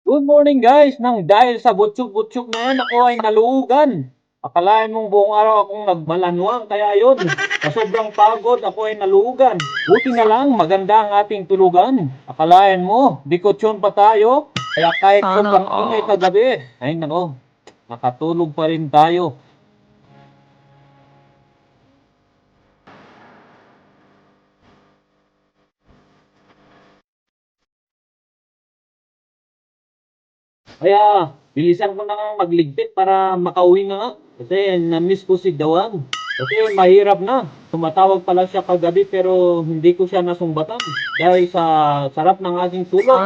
Good morning guys! Nang dahil sa butsok-butsok na yan, ako ay naluugan. Akalain mong buong araw akong nagmalanwang, kaya yun, sa sobrang pagod ako ay naluugan. Buti na lang, maganda ang ating tulugan. Akalain mo, bikotyon pa tayo, kaya kahit sobrang ingay kagabi, ay nako, nakatulog pa rin tayo. Kaya, bilisan ko na nga magligpit para makauwi na nga. Kasi na-miss ko si Dawan. Kasi mahirap na. Tumatawag pala siya kagabi pero hindi ko siya nasumbatan. Dahil sa sarap ng aking tulog.